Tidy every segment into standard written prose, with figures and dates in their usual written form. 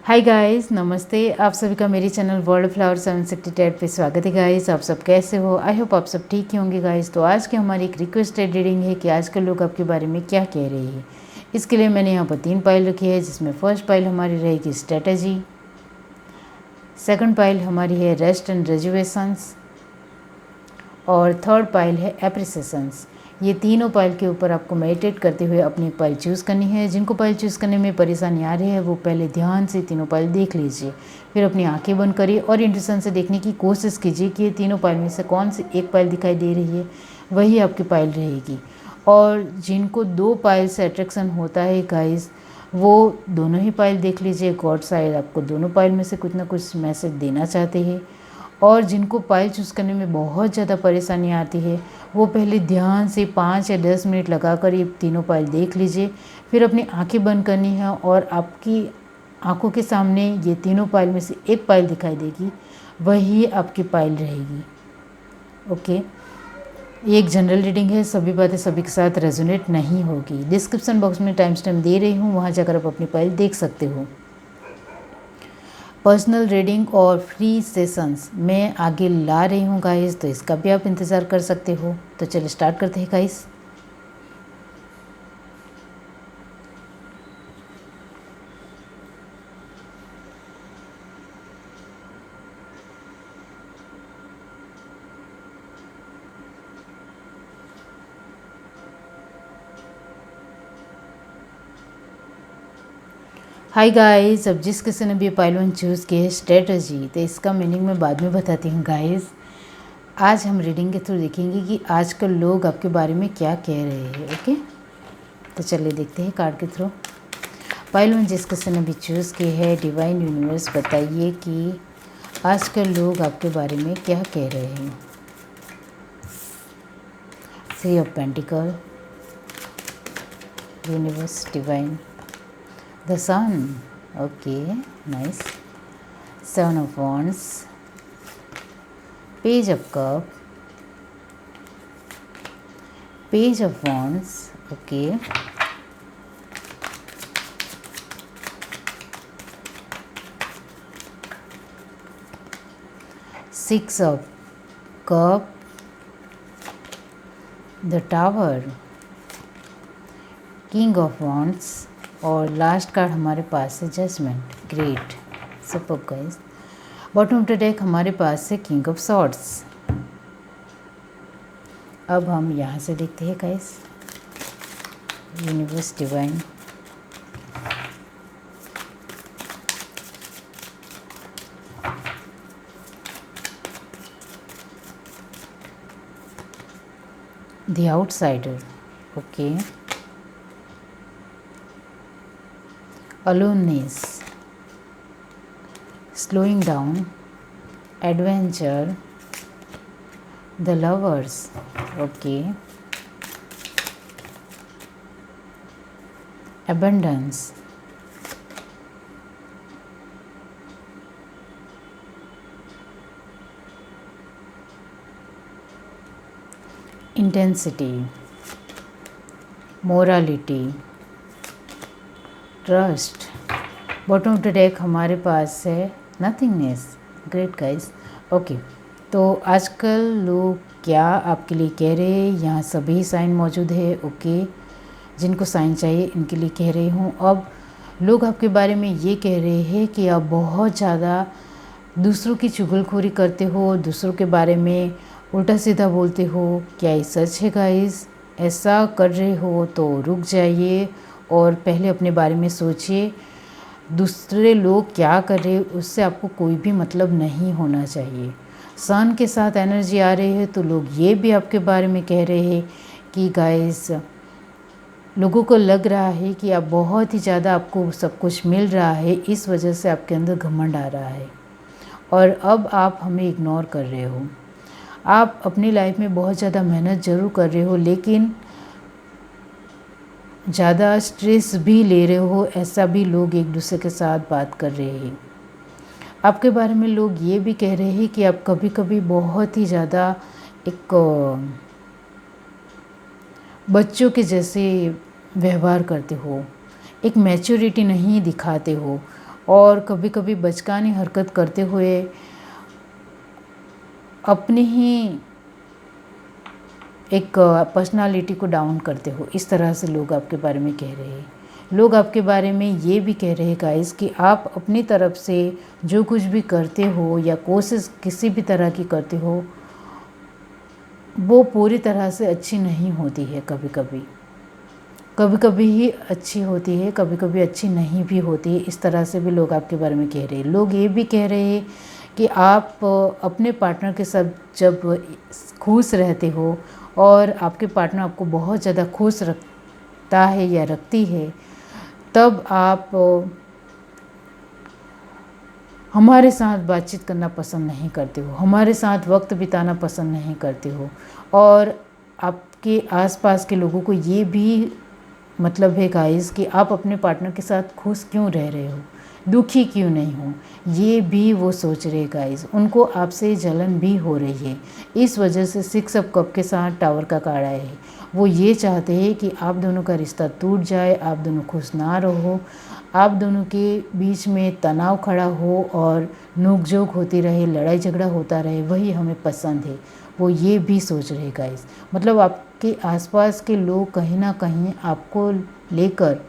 Hi guys, नमस्ते। आप सभी का मेरे चैनल वर्ल्ड फ्लावर 768 पे स्वागत है गाइस। आप सब कैसे हो? आई होप आप सब ठीक ही होंगे गाइस। तो आज की हमारी एक रिक्वेस्टेड रीडिंग है कि आजकल लोग आपके बारे में क्या कह रहे हैं। इसके लिए मैंने यहाँ पर 3 पाइल रखी है, जिसमें फर्स्ट पाइल हमारी रहेगी स्ट्रेटजी, सेकंड पाइल हमारी है रेस्ट एंड रेजुएशंस और थर्ड पाइल है एप्रिसिएशंस। ये तीनों पाइल के ऊपर आपको मेडिटेट करते हुए अपनी पाइल चूज़ करनी है। जिनको पाइल चूज़ करने में परेशानी आ रही है वो पहले ध्यान से तीनों पाइल देख लीजिए, फिर अपनी आंखें बंद करिए और इंट्यूशन से देखने की कोशिश कीजिए कि ये तीनों पाइल में से कौन सी एक पाइल दिखाई दे रही है, वही आपकी पाइल रहेगी। और जिनको 2 पाइल से अट्रैक्शन होता है गाइस, वो दोनों ही पाइल देख लीजिए। गॉड शायद आपको दोनों पाइल में से कुछ ना कुछ मैसेज देना चाहते हैं। और जिनको पाइल चूज़ करने में बहुत ज़्यादा परेशानी आती है वो पहले ध्यान से 5 या 10 मिनट लगाकर ये तीनों पाइल देख लीजिए, फिर अपनी आंखें बंद करनी है और आपकी आंखों के सामने ये तीनों पाइल में से एक पाइल दिखाई देगी, वही आपकी पाइल रहेगी। ओके, ये एक जनरल रीडिंग है, सभी बातें सभी के साथ रेजोनेट नहीं होगी। डिस्क्रिप्शन बॉक्स में टाइम स्टैम्प दे रही हूँ, वहाँ जाकर आप अपनी पाइल देख सकते हो। पर्सनल रीडिंग और फ्री सेशंस मैं आगे ला रही हूँ गाइस, तो इसका भी आप इंतज़ार कर सकते हो। तो चलिए स्टार्ट करते हैं गाइस। हाय गाइस, अब जिस किसी ने भी पाइल 1 चूज़ की है स्ट्रेटजी, तो इसका मीनिंग मैं बाद में बताती हूँ गाइस। आज हम रीडिंग के थ्रू देखेंगे कि आजकल लोग आपके बारे में क्या कह रहे हैं। ओके, तो चलिए देखते हैं कार्ड के थ्रू। पाइल 1 जिस किसी ने भी चूज़ की है, डिवाइन यूनिवर्स बताइए कि आजकल लोग आपके बारे में क्या कह रहे हैं। 3 of pentacle, universe, divine, the sun, okay, nice, 7 of wands, page of cup, page of wands, okay, six of cup, the tower, king of wands और लास्ट कार्ड हमारे पास है judgement. Great, superb guys. Bottom of the deck हमारे पास है king of swords. अब हम यहाँ से देखते हैं guys, universe, divine, the outsider, okay, aloneness, slowing down, adventure, the lovers, okay, abundance, intensity, morality, trust. Bottom of the deck हमारे पास है नथिंगनेस। Great guys. ओके, तो आजकल लोग क्या आपके लिए कह रहे हैं, यहाँ सभी साइन मौजूद है। ओके, जिनको साइन चाहिए इनके लिए कह रही हूँ। अब लोग आपके बारे में ये कह रहे हैं कि आप बहुत ज़्यादा दूसरों की चुगलखोरी करते हो, दूसरों के बारे में उल्टा सीधा बोलते हो। क्या ये सच है गाइस? ऐसा कर रहे हो तो रुक जाइए और पहले अपने बारे में सोचिए। दूसरे लोग क्या कर रहे हैं उससे आपको कोई भी मतलब नहीं होना चाहिए। सन के साथ एनर्जी आ रही है तो लोग ये भी आपके बारे में कह रहे हैं कि गाइस, लोगों को लग रहा है कि आप बहुत ही ज़्यादा, आपको सब कुछ मिल रहा है, इस वजह से आपके अंदर घमंड आ रहा है और अब आप हमें इग्नोर कर रहे हो। आप अपनी लाइफ में बहुत ज़्यादा मेहनत ज़रूर कर रहे हो, लेकिन ज़्यादा स्ट्रेस भी ले रहे हो, ऐसा भी लोग एक दूसरे के साथ बात कर रहे हैं। आपके बारे में लोग ये भी कह रहे हैं कि आप कभी कभी बहुत ही ज़्यादा एक बच्चों के जैसे व्यवहार करते हो, एक मैच्योरिटी नहीं दिखाते हो और कभी कभी बचकानी हरकत करते हुए अपनी ही एक पर्सनालिटी को डाउन करते हो, इस तरह से लोग आपके बारे में कह रहे हैं। लोग आपके बारे में ये भी कह रहे हैं गाइस कि आप अपनी तरफ से जो कुछ भी करते हो या कोशिश किसी भी तरह की करते हो वो पूरी तरह से अच्छी नहीं होती है। कभी कभी ही अच्छी होती है, कभी कभी अच्छी नहीं भी होती है। इस तरह से भी लोग आपके बारे में कह रहे हैं। लोग ये भी कह रहे हैं कि आप अपने पार्टनर के साथ जब खुश रहते हो और आपके पार्टनर आपको बहुत ज़्यादा खुश रखता है या रखती है, तब आप हमारे साथ बातचीत करना पसंद नहीं करते हो, हमारे साथ वक्त बिताना पसंद नहीं करते हो। और आपके आसपास के लोगों को ये भी मतलब है गाइस कि आप अपने पार्टनर के साथ खुश क्यों रह रहे हो, दुखी क्यों नहीं हो, ये भी वो सोच रहे गाइस। उनको आपसे जलन भी हो रही है। इस वजह से 6 ऑफ कप के साथ टावर का कार्ड आया है। वो ये चाहते हैं कि आप दोनों का रिश्ता टूट जाए, आप दोनों खुश ना रहो, आप दोनों के बीच में तनाव खड़ा हो और नोक-झोंक होती रहे, लड़ाई झगड़ा होता रहे, वही हमें पसंद है। वो ये भी सोच रहे गाइस। मतलब आपके आसपास के लोग कहीं ना कहीं आपको लेकर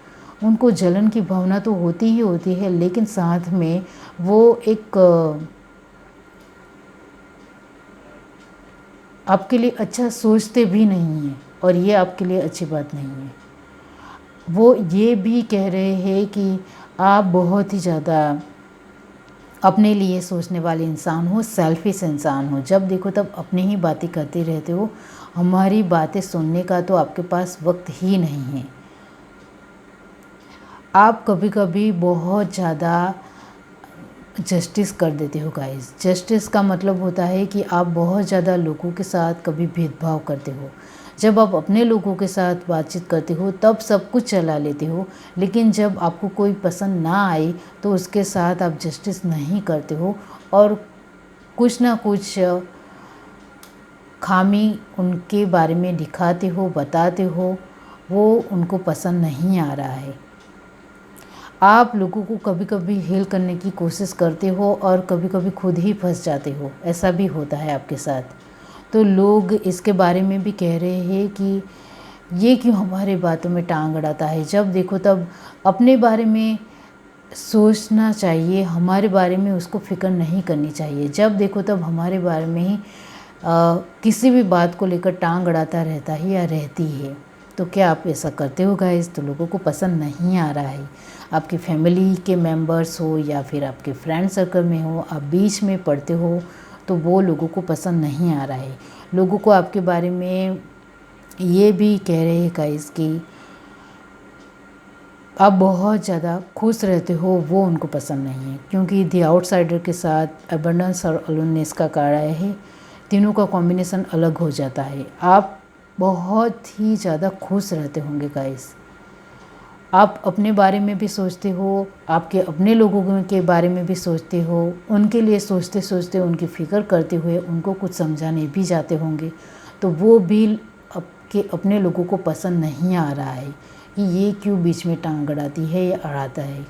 उनको जलन की भावना तो होती ही होती है, लेकिन साथ में वो एक आपके लिए अच्छा सोचते भी नहीं हैं और ये आपके लिए अच्छी बात नहीं है। वो ये भी कह रहे हैं कि आप बहुत ही ज़्यादा अपने लिए सोचने वाले इंसान हो, सेल्फिश इंसान हो। जब देखो तब अपनी ही बातें करते रहते हो, हमारी बातें सुनने का तो आपके पास वक्त ही नहीं है। आप कभी कभी बहुत ज़्यादा जस्टिस कर देते हो गाइस। जस्टिस का मतलब होता है कि आप बहुत ज़्यादा लोगों के साथ कभी भेदभाव करते हो। जब आप अपने लोगों के साथ बातचीत करते हो तब सब कुछ चला लेते हो, लेकिन जब आपको कोई पसंद ना आए तो उसके साथ आप जस्टिस नहीं करते हो और कुछ ना कुछ खामी उनके बारे में दिखाते हो, बताते हो। वो उनको पसंद नहीं आ रहा है। आप लोगों को कभी कभी हेल करने की कोशिश करते हो और कभी कभी खुद ही फंस जाते हो, ऐसा भी होता है आपके साथ। तो लोग इसके बारे में भी कह रहे हैं कि ये क्यों हमारे बातों में टांग अड़ाता है, जब देखो तब अपने बारे में सोचना चाहिए, हमारे बारे में उसको फिक्र नहीं करनी चाहिए। जब देखो तब हमारे बारे में ही किसी भी बात को लेकर टांग अड़ाता रहता है या रहती है। तो क्या आप ऐसा करते हो गाइस? तो लोगों को पसंद नहीं आ रहा है। आपकी फैमिली के मेंबर्स हो या फिर आपके फ्रेंड सर्कल में हो, आप बीच में पड़ते हो तो वो लोगों को पसंद नहीं आ रहा है। लोगों को आपके बारे में ये भी कह रहे हैं गाइस कि आप बहुत ज़्यादा खुश रहते हो, वो उनको पसंद नहीं है। क्योंकि द आउटसाइडर के साथ अबंडेंस और अलोननेस का कार्ड आया है। तीनों का कॉम्बिनेशन अलग हो जाता है। आप बहुत ही ज़्यादा खुश रहते होंगे गाइस। आप अपने बारे में भी सोचते हो, आपके अपने लोगों के बारे में भी सोचते हो, उनके लिए सोचते सोचते उनकी फ़िक्र करते हुए उनको कुछ समझाने भी जाते होंगे। तो वो भी आपके अपने लोगों को पसंद नहीं आ रहा है कि ये क्यों बीच में टांग अड़ाती है या अड़ाता है।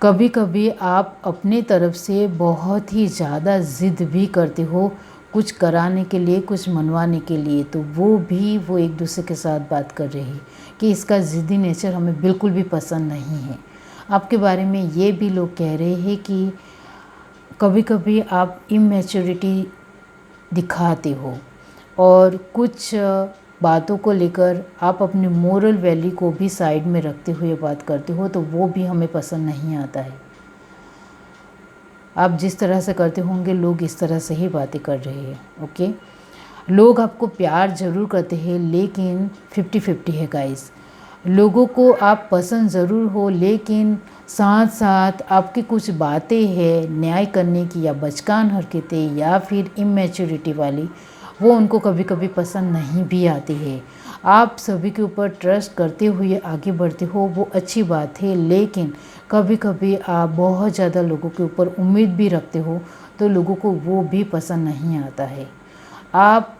कभी कभी आप अपने तरफ से बहुत ही ज़्यादा ज़िद भी करते हो कुछ कराने के लिए, कुछ मनवाने के लिए। तो वो एक दूसरे के साथ बात कर रहे हैं कि इसका ज़िद्दी नेचर हमें बिल्कुल भी पसंद नहीं है। आपके बारे में ये भी लोग कह रहे हैं कि कभी कभी आप इमैच्योरिटी दिखाते हो और कुछ बातों को लेकर आप अपने मोरल वैल्यू को भी साइड में रखते हुए बात करते हो। तो वो भी हमें पसंद नहीं आता है। आप जिस तरह से करते होंगे लोग इस तरह से ही बातें कर रहे हैं। ओके, लोग आपको प्यार ज़रूर करते हैं लेकिन 50-50 है गाइस। लोगों को आप पसंद ज़रूर हो लेकिन साथ साथ आपकी कुछ बातें हैं न्याय करने की या बचकान हरकतें या फिर इमैच्योरिटी वाली, वो उनको कभी कभी पसंद नहीं भी आती है। आप सभी के ऊपर ट्रस्ट करते हुए आगे बढ़ते हो, वो अच्छी बात है, लेकिन कभी कभी आप बहुत ज़्यादा लोगों के ऊपर उम्मीद भी रखते हो तो लोगों को वो भी पसंद नहीं आता है। आप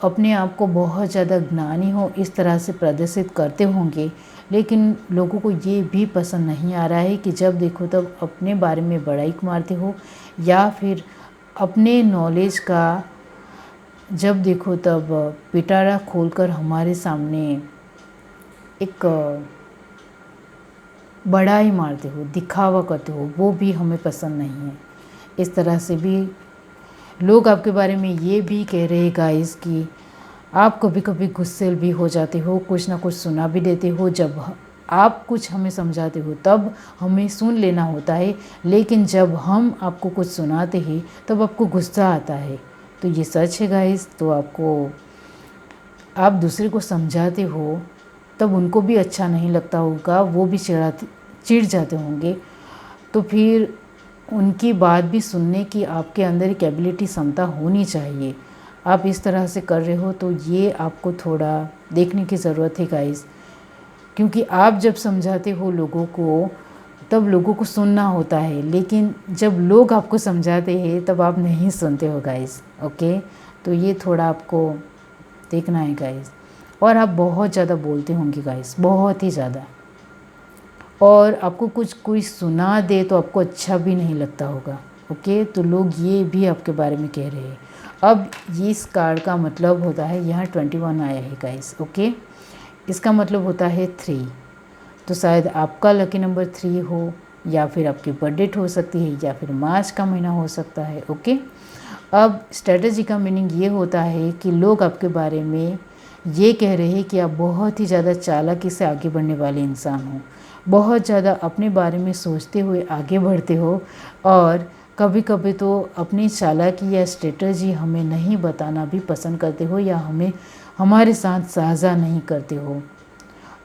अपने आप को बहुत ज़्यादा ज्ञानी हो इस तरह से प्रदर्शित करते होंगे, लेकिन लोगों को ये भी पसंद नहीं आ रहा है कि जब देखो तब अपने बारे में बड़ाई मारते हो, या फिर अपने नॉलेज का जब देखो तब पिटारा खोलकर हमारे सामने एक बड़ाई मारते हो, दिखावा करते हो, वो भी हमें पसंद नहीं है। इस तरह से भी लोग आपके बारे में ये भी कह रहे हैं गाइस कि आप कभी कभी गुस्से भी हो जाते हो, कुछ ना कुछ सुना भी देते हो। जब आप कुछ हमें समझाते हो तब हमें सुन लेना होता है, लेकिन जब हम आपको कुछ सुनाते हैं तब आपको गुस्सा आता है। तो ये सच है गाइस। तो आप दूसरे को समझाते हो तब उनको भी अच्छा नहीं लगता होगा, वो भी चिढ़ जाते होंगे। तो फिर उनकी बात भी सुनने की आपके अंदर एक एबिलिटी, क्षमता होनी चाहिए। आप इस तरह से कर रहे हो तो ये आपको थोड़ा देखने की ज़रूरत है गाइस, क्योंकि आप जब समझाते हो लोगों को तब लोगों को सुनना होता है, लेकिन जब लोग आपको समझाते हैं तब आप नहीं सुनते हो गाइस। ओके, तो ये थोड़ा आपको देखना है गाइस। और आप बहुत ज़्यादा बोलते होंगे गाइस, बहुत ही ज़्यादा, और आपको कोई सुना दे तो आपको अच्छा भी नहीं लगता होगा। ओके, तो लोग ये भी आपके बारे में कह रहे हैं। अब ये इस कार्ड का मतलब होता है, यहाँ 21 आया है गाइस। ओके, इसका मतलब होता है 3। तो शायद आपका लकी नंबर 3 हो, या फिर आपकी बर्थडे हो सकती है, या फिर मार्च का महीना हो सकता है। ओके, अब स्ट्रेटजी का मीनिंग ये होता है कि लोग आपके बारे में ये कह रहे हैं कि आप बहुत ही ज़्यादा चालाकी से आगे बढ़ने वाले इंसान हो, बहुत ज़्यादा अपने बारे में सोचते हुए आगे बढ़ते हो, और कभी कभी तो अपनी चालाकी या स्ट्रेटजी हमें नहीं बताना भी पसंद करते हो, या हमारे साथ साझा नहीं करते हो।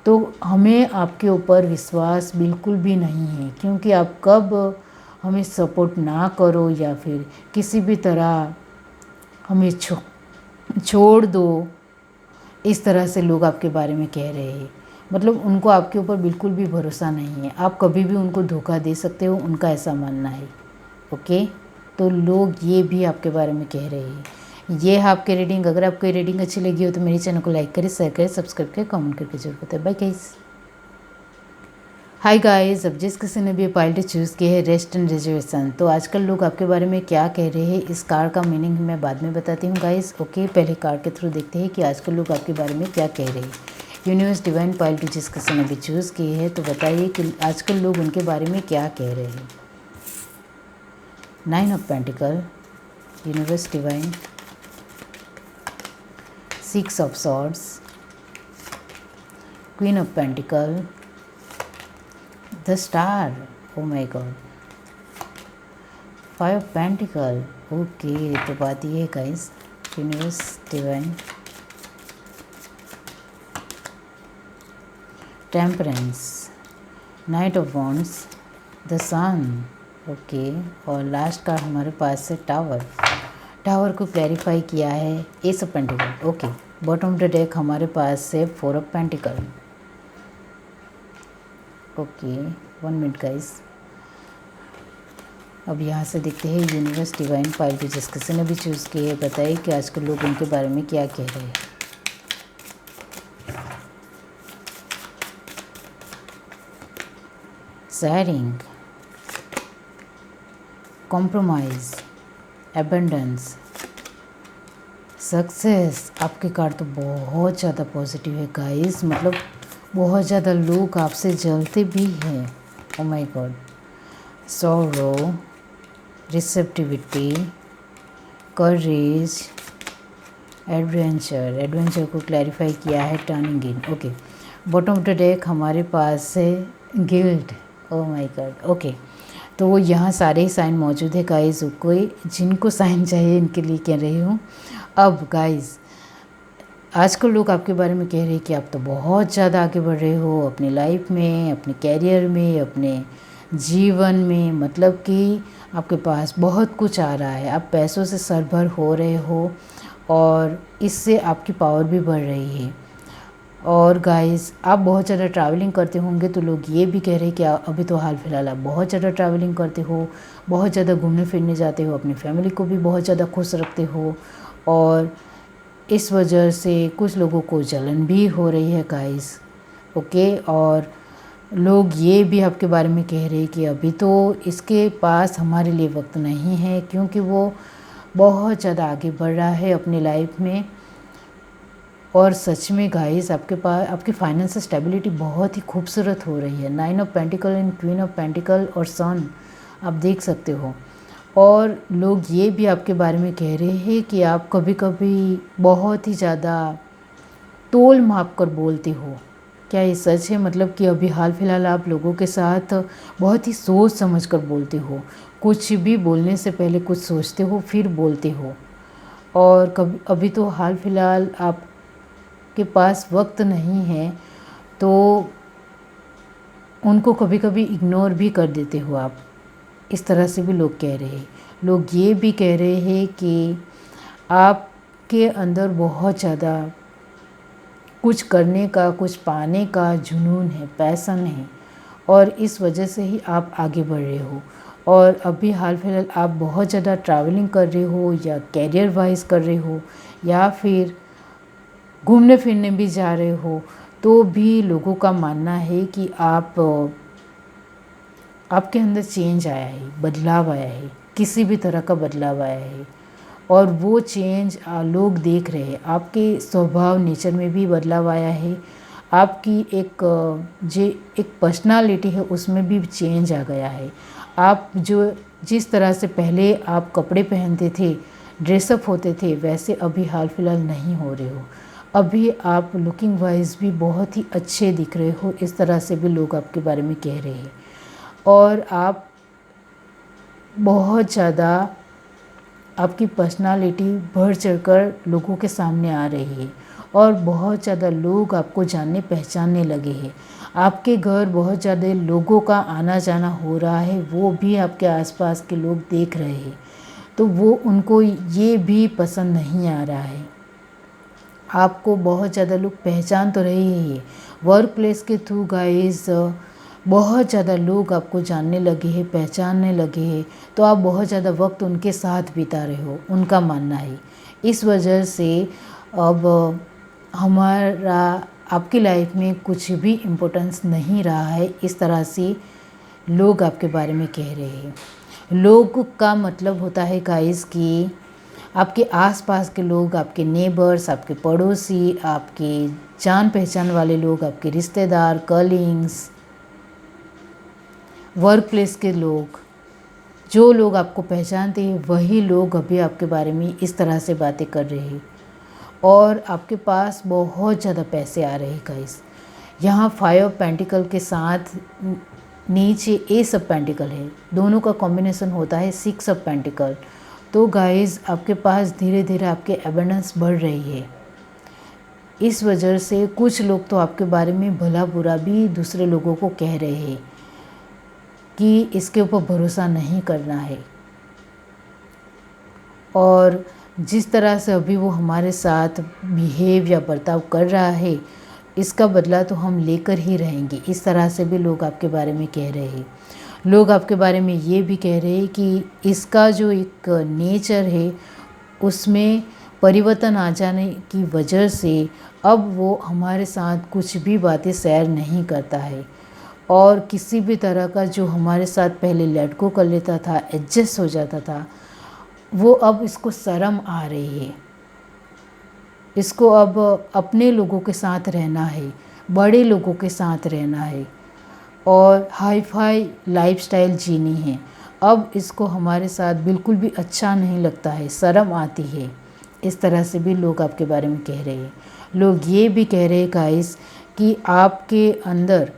तो हमें आपके ऊपर विश्वास बिल्कुल भी नहीं है, क्योंकि आप कब हमें सपोर्ट ना करो या फिर किसी भी तरह हमें छोड़ दो, इस तरह से लोग आपके बारे में कह रहे हैं। मतलब उनको आपके ऊपर बिल्कुल भी भरोसा नहीं है, आप कभी भी उनको धोखा दे सकते हो, उनका ऐसा मानना है। ओके, तो लोग ये भी आपके बारे में कह रहे हैं। ये है आपकी रीडिंग। अगर आपको ये रीडिंग अच्छी लगी हो तो मेरे चैनल को लाइक करें, शेयर करें, सब्सक्राइब करें, कमेंट करके जरूर बताएं। Bye guys. हाय गाइस, अब जिस किसी ने भी पार्टी चूज़ की है रेस्ट एंड रिजर्वेशन, तो आजकल लोग आपके बारे में क्या कह रहे हैं, इस कार्ड का मीनिंग मैं बाद में बताती हूँ गाइस। ओके, पहले कार्ड के थ्रू देखते हैं कि आजकल लोग आपके बारे में क्या कह रहे हैं। यूनिवर्स डिवाइन पार्टी जिस किसी ने भी चूज़ की है, तो बताइए कि आजकल लोग उनके बारे में क्या कह रहे हैं। 9 of pentacle, universe divine, 6 of swords, queen of pentacle, the star, oh my God, 5 of pentacle. Okay, तो बात ये है guys, universe divine, temperance, knight of wands, the sun. Okay, और लास्ट का हमारे पास है टावर। टावर को क्लैरिफाई किया है S of pentacle. Okay, bottom of the deck हमारे पास है 4 of pentacle. Okay, 1 minute guys. अब यहाँ से देखते हैं यूनिवर्स डिवाइन पाइल भी जिस किसी ने भी चूज़ की है, बताइए कि आजकल लोग उनके बारे में क्या कह रहे हैं। Sharing, compromise, abundance, success. आपके कार्ड तो बहुत ज़्यादा पॉजिटिव है गाइस, मतलब बहुत ज़्यादा लोग आपसे जलते भी हैं। ओ my God, sorrow, receptivity, courage, adventure. Adventure को क्लैरिफाई किया है turning in. Okay, bottom of the deck हमारे पास है guilt. O my God. Okay, तो वो यहाँ सारे ही साइन मौजूद है गाइस, कोई जिनको साइन चाहिए इनके लिए कह रही हूँ। अब गाइस, आजकल लोग आपके बारे में कह रहे हैं कि आप तो बहुत ज़्यादा आगे बढ़ रहे हो अपनी लाइफ में, अपने कैरियर में, अपने जीवन में, मतलब कि आपके पास बहुत कुछ आ रहा है, आप पैसों से सरभर हो रहे हो, और इससे आपकी पावर भी बढ़ रही है। और गाइस, आप बहुत ज़्यादा ट्रैवलिंग करते होंगे, तो लोग ये भी कह रहे हैं कि अभी तो हाल फिलहाल आप बहुत ज़्यादा ट्रैवलिंग करते हो, बहुत ज़्यादा घूमने फिरने जाते हो, अपनी फैमिली को भी बहुत ज़्यादा खुश रखते हो, और इस वजह से कुछ लोगों को जलन भी हो रही है गाइस। ओके। और लोग ये भी आपके बारे में कह रहे हैं कि अभी तो इसके पास हमारे लिए वक्त नहीं है, क्योंकि वो बहुत ज़्यादा आगे बढ़ रहा है अपनी लाइफ में। और सच में गाइस आपके पास आपकी फाइनेंशियल स्टेबिलिटी बहुत ही खूबसूरत हो रही है। 9 of pentacle and queen of pentacle और सन आप देख सकते हो। और लोग ये भी आपके बारे में कह रहे हैं कि आप कभी कभी बहुत ही ज़्यादा तोल माप कर बोलते हो। क्या ये सच है? मतलब कि अभी हाल फिलहाल आप लोगों के साथ बहुत ही सोच समझ कर बोलते हो, कुछ भी बोलने से पहले कुछ सोचते हो फिर बोलते हो। और कभी अभी तो हाल फिलहाल आपके पास वक्त नहीं है, तो उनको कभी कभी इग्नोर भी कर देते हो आप। इस तरह से भी लोग कह रहे हैं। लोग ये भी कह रहे हैं कि आपके अंदर बहुत ज़्यादा कुछ करने का, कुछ पाने का जुनून है, पैशन है, और इस वजह से ही आप आगे बढ़ रहे हो। और अभी हाल फिलहाल आप बहुत ज़्यादा ट्रैवलिंग कर रहे हो, या कैरियर वाइज कर रहे हो, या फिर घूमने फिरने भी जा रहे हो, तो भी लोगों का मानना है कि आपके अंदर चेंज आया है, बदलाव आया है, किसी भी तरह का बदलाव आया है। और वो चेंज लोग देख रहे हैं। आपके स्वभाव नेचर में भी बदलाव आया है। आपकी एक पर्सनालिटी है उसमें भी चेंज आ गया है। आप जिस तरह से पहले आप कपड़े पहनते थे, ड्रेसअप होते थे, वैसे अभी हाल फिलहाल नहीं हो रहे हो। अभी आप लुकिंग वाइज भी बहुत ही अच्छे दिख रहे हो, इस तरह से भी लोग आपके बारे में कह रहे हैं। और आप बहुत ज़्यादा आपकी पर्सनालिटी बढ़ चढ़कर लोगों के सामने आ रही है, और बहुत ज़्यादा लोग आपको जानने पहचानने लगे हैं। आपके घर बहुत ज़्यादा लोगों का आना जाना हो रहा है, वो भी आपके आसपास के लोग देख रहे हैं, तो वो उनको ये भी पसंद नहीं आ रहा है। आपको बहुत ज़्यादा लोग पहचान तो रहे हैं। वर्क प्लेस के थ्रू गाइस बहुत ज़्यादा लोग आपको जानने लगे हैं, पहचानने लगे हैं, तो आप बहुत ज़्यादा वक्त उनके साथ बिता रहे हो, उनका मानना है। इस वजह से अब हमारा आपकी लाइफ में कुछ भी इम्पोर्टेंस नहीं रहा है, इस तरह से लोग आपके बारे में कह रहे हैं। लोग का मतलब होता है गाइस कि आपके आसपास के लोग, आपके नेबर्स, आपके पड़ोसी, आपके जान पहचान वाले लोग, आपके रिश्तेदार, कलीग्स, वर्क प्लेस के लोग, जो लोग आपको पहचानते हैं वही लोग अभी आपके बारे में इस तरह से बातें कर रहे हैं। और आपके पास बहुत ज़्यादा पैसे आ रहे हैं गाइस। यहाँ 5 ऑफ पेंटिकल के साथ नीचे एस ऑफ पेंटिकल है, दोनों का कॉम्बिनेशन होता है 6 ऑफ पेंटिकल। तो गाइस आपके पास धीरे धीरे आपके एबंडेंस बढ़ रही है। इस वजह से कुछ लोग तो आपके बारे में भला बुरा भी दूसरे लोगों को कह रहे हैं कि इसके ऊपर भरोसा नहीं करना है। और जिस तरह से अभी वो हमारे साथ बिहेव या बर्ताव कर रहा है, इसका बदला तो हम लेकर ही रहेंगे, इस तरह से भी लोग आपके बारे में कह रहे हैं। लोग आपके बारे में ये भी कह रहे हैं कि इसका जो एक नेचर है उसमें परिवर्तन आ जाने की वजह से अब वो हमारे साथ कुछ भी बातें शेयर नहीं करता है, और किसी भी तरह का जो हमारे साथ पहले लेट गो कर लेता था, एडजस्ट हो जाता था, वो अब इसको शर्म आ रही है। इसको अब अपने लोगों के साथ रहना है, बड़े लोगों के साथ रहना है, और हाई फाई लाइफस्टाइल जीनी है। अब इसको हमारे साथ बिल्कुल भी अच्छा नहीं लगता है, शर्म आती है। इस तरह से भी लोग आपके बारे में कह रहे हैं। लोग ये भी कह रहे हैं गाइस कि आपके अंदर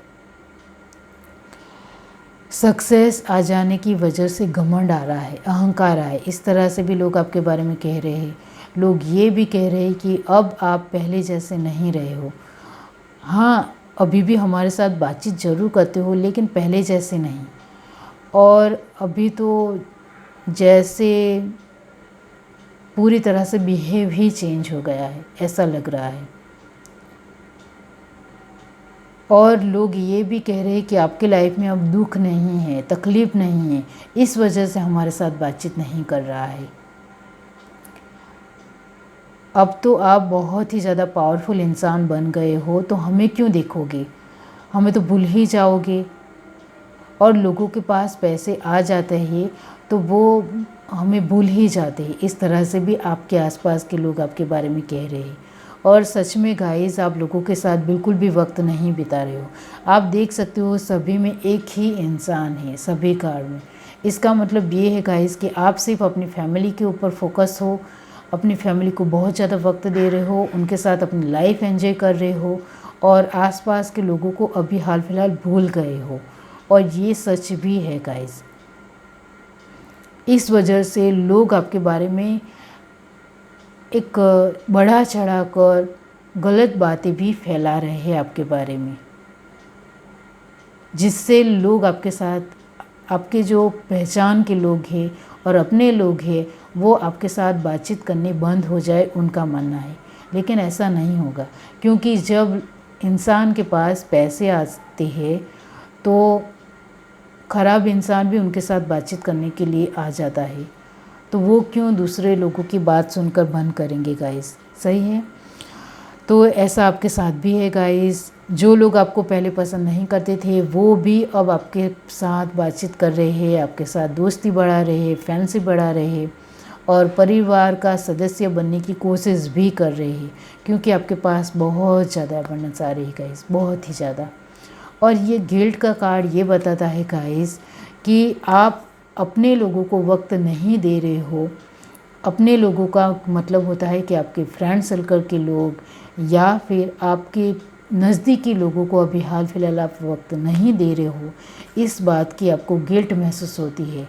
सक्सेस आ जाने की वजह से घमंड आ रहा है, अहंकार आ है, इस तरह से भी लोग आपके बारे में कह रहे हैं। लोग ये भी कह रहे हैं कि अब आप पहले जैसे नहीं रहे हो। हाँ, अभी भी हमारे साथ बातचीत ज़रूर करते हो, लेकिन पहले जैसे नहीं। और अभी तो जैसे पूरी तरह से बिहेव ही चेंज हो गया है, ऐसा लग रहा है। और लोग ये भी कह रहे हैं कि आपके लाइफ में अब दुख नहीं है, तकलीफ़ नहीं है, इस वजह से हमारे साथ बातचीत नहीं कर रहा है। अब तो आप बहुत ही ज़्यादा पावरफुल इंसान बन गए हो, तो हमें क्यों देखोगे? हमें तो भूल ही जाओगे। और लोगों के पास पैसे आ जाते हैं तो वो हमें भूल ही जाते हैं। इस तरह से भी आपके आसपास के लोग आपके बारे में कह रहे हैं। और सच में गाइस, आप लोगों के साथ बिल्कुल भी वक्त नहीं बिता रहे हो। आप देख सकते हो सभी में एक ही इंसान है, सभी कार में। इसका मतलब ये है गाइस कि आप सिर्फ अपनी फैमिली के ऊपर फोकस हो, अपनी फैमिली को बहुत ज़्यादा वक्त दे रहे हो, उनके साथ अपनी लाइफ एंजॉय कर रहे हो और आसपास के लोगों को अभी हाल फिलहाल भूल गए हो। और ये सच भी है गाइस। इस वजह से लोग आपके बारे में एक बढ़ा चढ़ा कर गलत बातें भी फैला रहे हैं आपके बारे में, जिससे लोग आपके साथ, आपके जो पहचान के लोग हैं और अपने लोग हैं, वो आपके साथ बातचीत करने बंद हो जाए, उनका मानना है। लेकिन ऐसा नहीं होगा, क्योंकि जब इंसान के पास पैसे आते हैं तो ख़राब इंसान भी उनके साथ बातचीत करने के लिए आ जाता है। तो वो क्यों दूसरे लोगों की बात सुनकर बंद करेंगे गाइस, सही है। तो ऐसा आपके साथ भी है गाइस। जो लोग आपको पहले पसंद नहीं करते थे वो भी अब आपके साथ बातचीत कर रहे हैं, आपके साथ दोस्ती बढ़ा रहे हैं, फ्रेंडशिप बढ़ा रहे हैं और परिवार का सदस्य बनने की कोशिश भी कर रहे हैं, क्योंकि आपके पास बहुत ज़्यादा अबंडेंस आ रही है गाइस, बहुत ही ज़्यादा। और ये गिल्ट का कार्ड ये बताता है गाइस कि आप अपने लोगों को वक्त नहीं दे रहे हो। अपने लोगों का मतलब होता है कि आपके फ्रेंड सर्कल के लोग या फिर आपके नज़दीकी लोगों को अभी हाल फिलहाल आप वक्त नहीं दे रहे हो। इस बात की आपको गिल्ट महसूस होती है।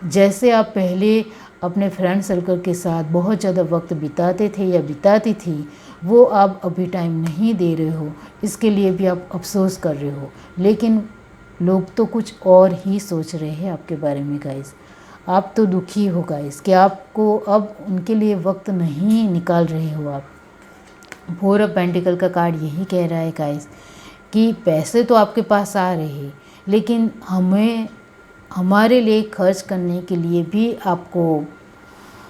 जैसे आप पहले अपने फ्रेंड सर्कल के साथ बहुत ज़्यादा वक्त बिताते थे या बिताती थी, वो आप अभी टाइम नहीं दे रहे हो, इसके लिए भी आप अफसोस कर रहे हो। लेकिन लोग तो कुछ और ही सोच रहे हैं आपके बारे में गाइस। आप तो दुखी हो गाइस कि आपको अब उनके लिए वक्त नहीं निकाल रहे हो आप। फोर ऑफ पेंटिकल का कार्ड यही कह रहा है गाइस कि पैसे तो आपके पास आ रहे हैं, लेकिन हमारे लिए खर्च करने के लिए भी आपको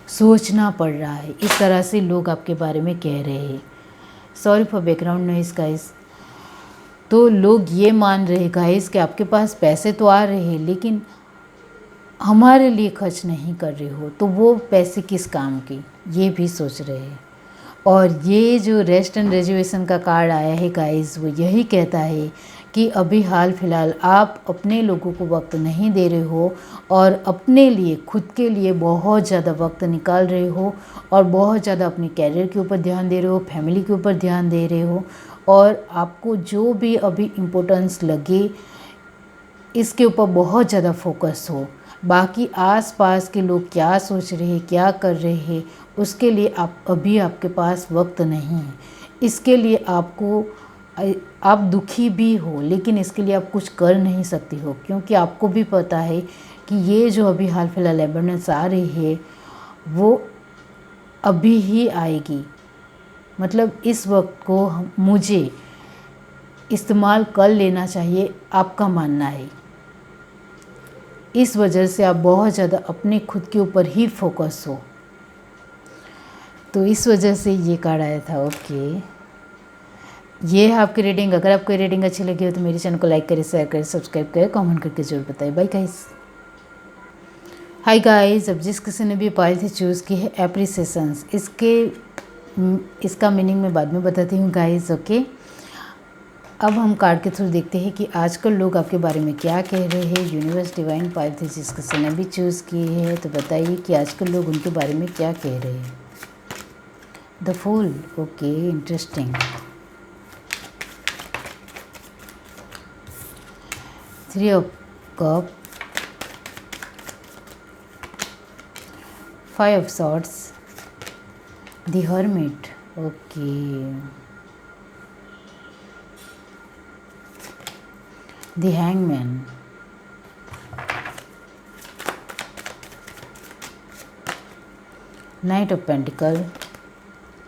सोचना पड़ रहा है। इस तरह से लोग आपके बारे में कह रहे हैं। Sorry for background noise guys. तो लोग ये मान रहे हैं गाइस कि आपके पास पैसे तो आ रहे हैं, लेकिन हमारे लिए खर्च नहीं कर रहे हो, तो वो पैसे किस काम की, ये भी सोच रहे हैं। और ये जो रेस्ट एंड रेजुएशन का कार्ड आया है गाइस, वो यही कहता है कि अभी हाल फिलहाल आप अपने लोगों को वक्त नहीं दे रहे हो और अपने लिए, खुद के लिए बहुत ज़्यादा वक्त निकाल रहे हो और बहुत ज़्यादा अपने कैरियर के ऊपर ध्यान दे रहे हो, फैमिली के ऊपर ध्यान दे रहे हो और आपको जो भी अभी इम्पोर्टेंस लगे इसके ऊपर बहुत ज़्यादा फोकस हो। बाकी आस-पास के लोग क्या सोच रहे हैं, क्या कर रहे हैं, उसके लिए अभी आपके पास वक्त नहीं है। इसके लिए आप दुखी भी हो, लेकिन इसके लिए आप कुछ कर नहीं सकती हो, क्योंकि आपको भी पता है कि ये जो अभी हाल फिलहाल अबंडेंस आ रही है वो अभी ही आएगी। मतलब इस वक्त को मुझे इस्तेमाल कर लेना चाहिए, आपका मानना है। इस वजह से आप बहुत ज़्यादा अपने खुद के ऊपर ही फोकस हो, तो इस वजह से ये कार्ड आया था। ओके, ये है आपकी रीडिंग। अगर आपको रीडिंग अच्छी लगी हो तो मेरे चैनल को लाइक करें, शेयर करें, सब्सक्राइब करें, कमेंट करके जरूर बताएं। Bye guys. हाय गाइस, अब जिस किसी ने भी पाइल से चूज़ की है एप्रिसिएशंस, इसका मीनिंग मैं बाद में बताती हूँ गाइस। ओके, अब हम कार्ड के थ्रू देखते हैं कि आजकल लोग आपके बारे में क्या कह रहे हैं। यूनिवर्स डिवाइन पाइल थी जिस किसी ने भी चूज़ की है, तो बताइए कि आजकल लोग उनके बारे में क्या कह रहे हैं। The fool, okay, interesting. Three of cup, five of swords, the hermit, okay, the hangman, knight of pentacle,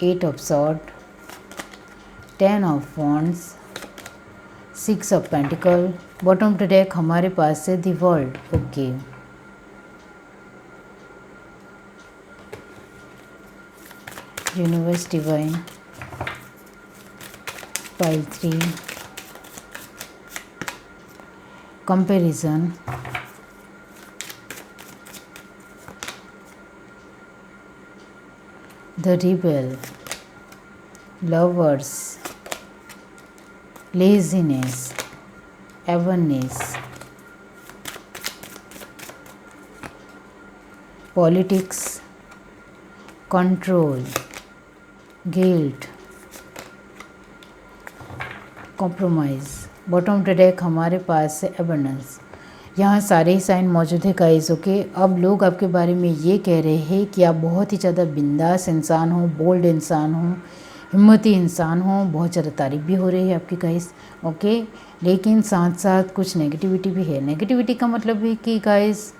eight of sword, 10 of wands, 6 of pentacle. Bottom to deck हमारे पास है the world, okay, universe divine pile 3, comparison, the rebel, lovers, laziness, awareness, politics, control, guilt, compromise. Bottom of the deck हमारे पास है abundance. यहाँ सारे ही sign मौजूद है गाइस। ओके, अब लोग आपके बारे में ये कह रहे हैं कि आप बहुत ही ज़्यादा बिंदास इंसान हो, बोल्ड इंसान हो, हिम्मती इंसान हो। बहुत ज़्यादा तारीफ भी हो रही है आपकी गाइस। ओके, लेकिन साथ साथ कुछ नेगेटिविटी भी है। नेगेटिविटी का मतलब है कि गाइस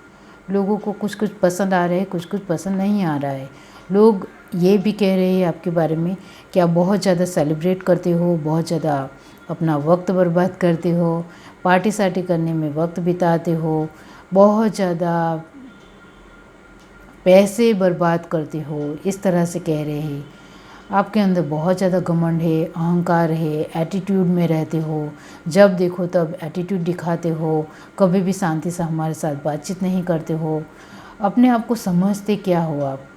लोगों को कुछ कुछ पसंद आ रहा है, कुछ कुछ पसंद नहीं आ रहा है। लोग ये भी कह रहे हैं आपके बारे में कि आप बहुत ज़्यादा सेलिब्रेट करते हो, बहुत ज़्यादा अपना वक्त बर्बाद करते हो, पार्टी सार्टी करने में वक्त बिताते हो, बहुत ज़्यादा पैसे बर्बाद करते हो, इस तरह से कह रहे हैं। आपके अंदर बहुत ज़्यादा घमंड है, अहंकार है, एटीट्यूड में रहते हो, जब देखो तब एटीट्यूड दिखाते हो, कभी भी शांति से हमारे साथ बातचीत नहीं करते हो। अपने आप को समझते क्या हो आप?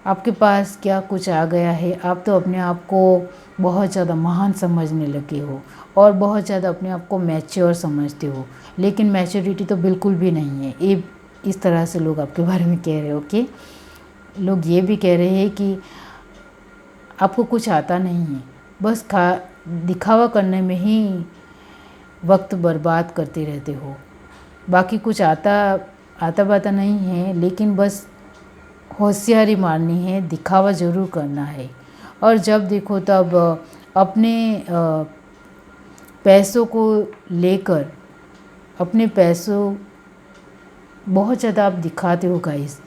आपके पास क्या कुछ आ गया है? आप तो अपने आप को बहुत ज़्यादा महान समझने लगे हो और बहुत ज़्यादा अपने आप को मैच्योर समझते हो, लेकिन मैच्योरिटी तो बिल्कुल भी नहीं है। ये इस तरह से लोग आपके बारे में कह रहे हो कि लोग ये भी कह रहे हैं कि आपको कुछ आता नहीं है, बस दिखावा करने में ही वक्त बर्बाद करते रहते हो। बाकी कुछ आता बाता नहीं है, लेकिन बस होशियारी मारनी है, दिखावा ज़रूर करना है। और जब देखो तब अपने पैसों को लेकर अपने पैसों बहुत ज़्यादा आप दिखाते हो गाइस।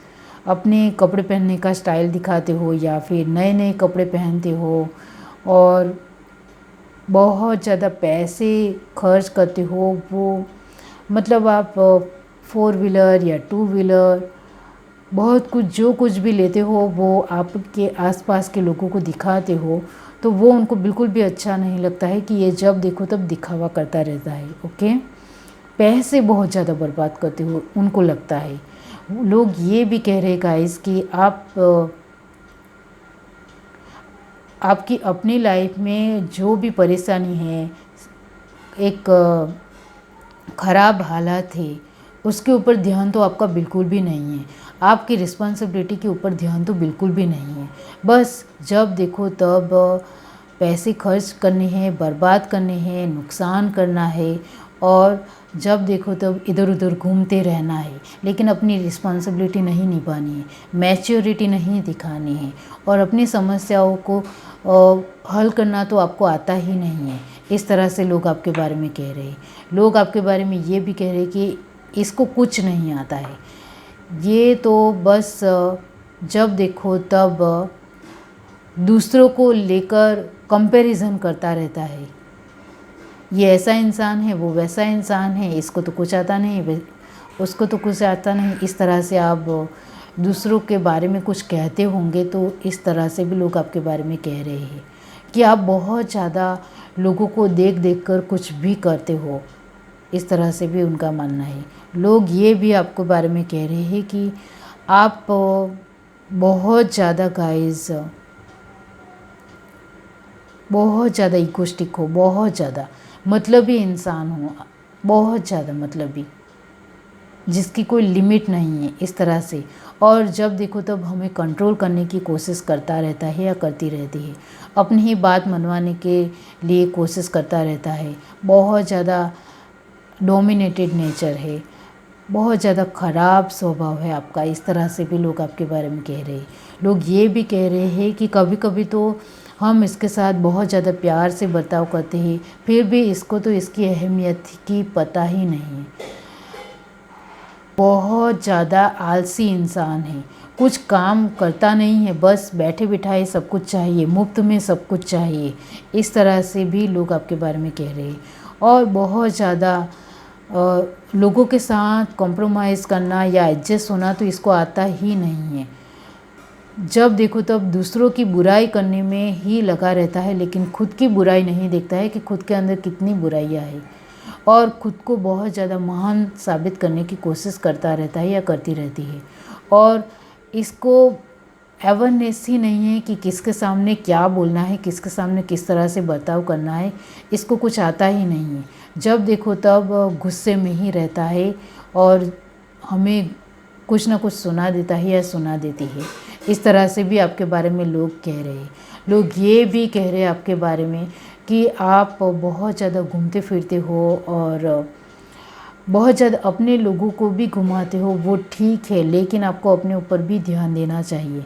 अपने कपड़े पहनने का स्टाइल दिखाते हो या फिर नए नए कपड़े पहनते हो और बहुत ज़्यादा पैसे खर्च करते हो। वो मतलब आप 4 व्हीलर या 2 व्हीलर बहुत कुछ जो कुछ भी लेते हो वो आपके आसपास के लोगों को दिखाते हो, तो वो उनको बिल्कुल भी अच्छा नहीं लगता है कि ये जब देखो तब दिखावा करता रहता है। ओके, पैसे बहुत ज़्यादा बर्बाद करते हो उनको लगता है। लोग ये भी कह रहे गाइस कि आपकी अपनी लाइफ में जो भी परेशानी है, एक ख़राब हालात है, उसके ऊपर ध्यान तो आपका बिल्कुल भी नहीं है। आपकी रिस्पॉन्सिबिलिटी के ऊपर ध्यान तो बिल्कुल भी नहीं है। बस जब देखो तब पैसे खर्च करने हैं, बर्बाद करने हैं, नुकसान करना है और जब देखो तब इधर उधर घूमते रहना है, लेकिन अपनी रिस्पॉन्सिबिलिटी नहीं निभानी है, मैच्योरिटी नहीं दिखानी है और अपनी समस्याओं को हल करना तो आपको आता ही नहीं है। इस तरह से लोग आपके बारे में कह रहे हैं। लोग आपके बारे में ये भी कह रहे हैं कि इसको कुछ नहीं आता है, ये तो बस जब देखो तब दूसरों को लेकर कंपैरिजन करता रहता है। ये ऐसा इंसान है, वो वैसा इंसान है, इसको तो कुछ आता नहीं, उसको तो कुछ आता नहीं। इस तरह से आप दूसरों के बारे में कुछ कहते होंगे, तो इस तरह से भी लोग आपके बारे में कह रहे हैं कि आप बहुत ज़्यादा लोगों को देख देख कर कुछ भी करते हो। इस तरह से भी उनका मानना है। लोग ये भी आपके बारे में कह रहे हैं कि आप बहुत ज़्यादा गाइस, बहुत ज़्यादा इगोइस्टिक हो, बहुत ज़्यादा मतलबी इंसान हो, बहुत ज़्यादा मतलबी, जिसकी कोई लिमिट नहीं है, इस तरह से। और जब देखो तब हमें कंट्रोल करने की कोशिश करता रहता है या करती रहती है, अपनी ही बात मनवाने के लिए कोशिश करता रहता है। बहुत ज़्यादा डोमिनेटेड नेचर है, बहुत ज़्यादा ख़राब स्वभाव है आपका। इस तरह से भी लोग आपके बारे में कह रहे हैं। लोग ये भी कह रहे हैं कि कभी कभी तो हम इसके साथ बहुत ज़्यादा प्यार से बर्ताव करते हैं, फिर भी इसको तो इसकी अहमियत की पता ही नहीं है। बहुत ज़्यादा आलसी इंसान है, कुछ काम करता नहीं है, बस बैठे बिठाए सब कुछ चाहिए, मुफ्त में सब कुछ चाहिए। इस तरह से भी लोग आपके बारे में कह रहे हैं। और बहुत ज़्यादा लोगों के साथ कॉम्प्रोमाइज़ करना या एडजस्ट होना तो इसको आता ही नहीं है। जब देखो तब दूसरों की बुराई करने में ही लगा रहता है, लेकिन खुद की बुराई नहीं देखता है कि खुद के अंदर कितनी बुराइयां हैं। और ख़ुद को बहुत ज़्यादा महान साबित करने की कोशिश करता रहता है या करती रहती है। और इसको अवेयरनेस ही नहीं है कि किसके सामने क्या बोलना है, किसके सामने किस तरह से बर्ताव करना है, इसको कुछ आता ही नहीं है। जब देखो तब गुस्से में ही रहता है और हमें कुछ ना कुछ सुना देता है या सुना देती है। इस तरह से भी आपके बारे में लोग कह रहे हैं। लोग ये भी कह रहे हैं आपके बारे में कि आप बहुत ज़्यादा घूमते फिरते हो और बहुत ज़्यादा अपने लोगों को भी घुमाते हो, वो ठीक है, लेकिन आपको अपने ऊपर भी ध्यान देना चाहिए।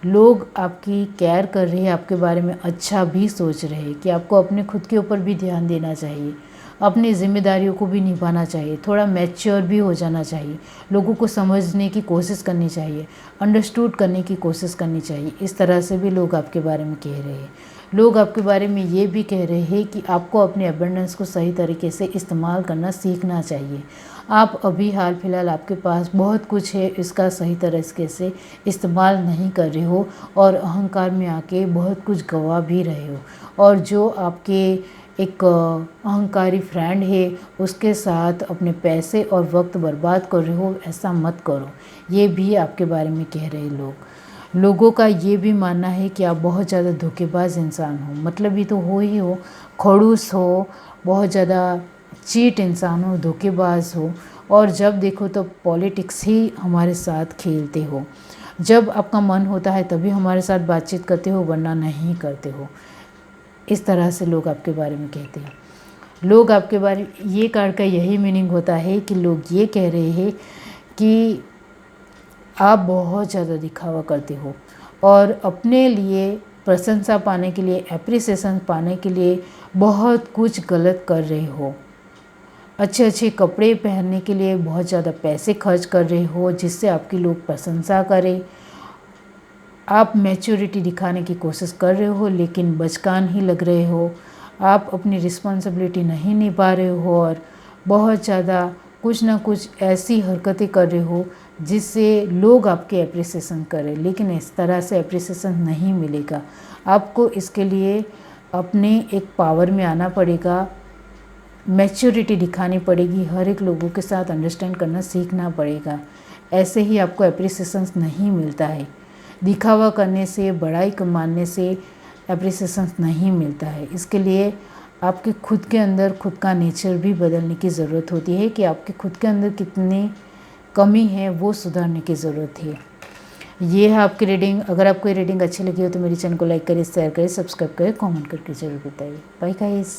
लोग आपकी केयर कर रहे हैं, आपके बारे में अच्छा भी सोच रहे हैं कि आपको अपने खुद के ऊपर भी ध्यान देना चाहिए, अपनी ज़िम्मेदारियों को भी निभाना चाहिए, थोड़ा मैच्योर भी हो जाना चाहिए, लोगों को समझने की कोशिश करनी चाहिए, अंडरस्टूड करने की कोशिश करनी चाहिए। इस तरह से भी लोग आपके बारे में कह रहे हैं। लोग आपके बारे में ये भी कह रहे हैं कि आपको अपने अबंडेंस को सही तरीके से इस्तेमाल करना सीखना चाहिए। आप अभी हाल फिलहाल आपके पास बहुत कुछ है, इसका सही तरीके से इस्तेमाल नहीं कर रहे हो और अहंकार में आके बहुत कुछ गवा भी रहे हो। और जो आपके एक अहंकारी फ्रेंड है उसके साथ अपने पैसे और वक्त बर्बाद कर रहे हो, ऐसा मत करो। ये भी आपके बारे में कह रहे लोगों का ये भी मानना है कि आप बहुत ज़्यादा धोखेबाज इंसान हो, मतलब ये तो हो ही हो, खड़ूस हो, बहुत ज़्यादा चीट इंसान हो, धोखेबाज हो और जब देखो तो पॉलिटिक्स ही हमारे साथ खेलते हो। जब आपका मन होता है तभी हमारे साथ बातचीत करते हो, वरना नहीं करते हो। इस तरह से लोग आपके बारे में कहते हैं। लोग आपके बारे ये कार्ड का यही मीनिंग होता है कि लोग ये कह रहे हैं कि आप बहुत ज़्यादा दिखावा करते हो और अपने लिए प्रशंसा पाने के लिए, एप्रिसिएशन पाने के लिए बहुत कुछ गलत कर रहे हो। अच्छे अच्छे कपड़े पहनने के लिए बहुत ज़्यादा पैसे खर्च कर रहे हो जिससे आपकी लोग प्रशंसा करें। आप मैच्योरिटी दिखाने की कोशिश कर रहे हो लेकिन बचकान ही लग रहे हो। आप अपनी रिस्पॉन्सिबिलिटी नहीं निभा रहे हो और बहुत ज़्यादा कुछ ना कुछ ऐसी हरकतें कर रहे हो जिससे लोग आपके एप्रिसिएशन करें, लेकिन इस तरह से एप्रिसिएशन नहीं मिलेगा। आपको इसके लिए अपने एक पावर में आना पड़ेगा, मैच्योरिटी दिखानी पड़ेगी, हर एक लोगों के साथ अंडरस्टैंड करना सीखना पड़ेगा। ऐसे ही आपको एप्रिसिएशन नहीं मिलता है। दिखावा करने से, बड़ाई मानने से एप्रिसिएशन नहीं मिलता है। इसके लिए आपके खुद के अंदर खुद का नेचर भी बदलने की ज़रूरत होती है कि आपके खुद के अंदर कितनी कमी है वो सुधारने की ज़रूरत है। ये है आपकी रीडिंग। अगर आपको ये रीडिंग अच्छी लगी हो तो मेरे चैनल को लाइक करें, शेयर करें, सब्सक्राइब करें, कमेंट करके ज़रूर बताइए। Bye guys.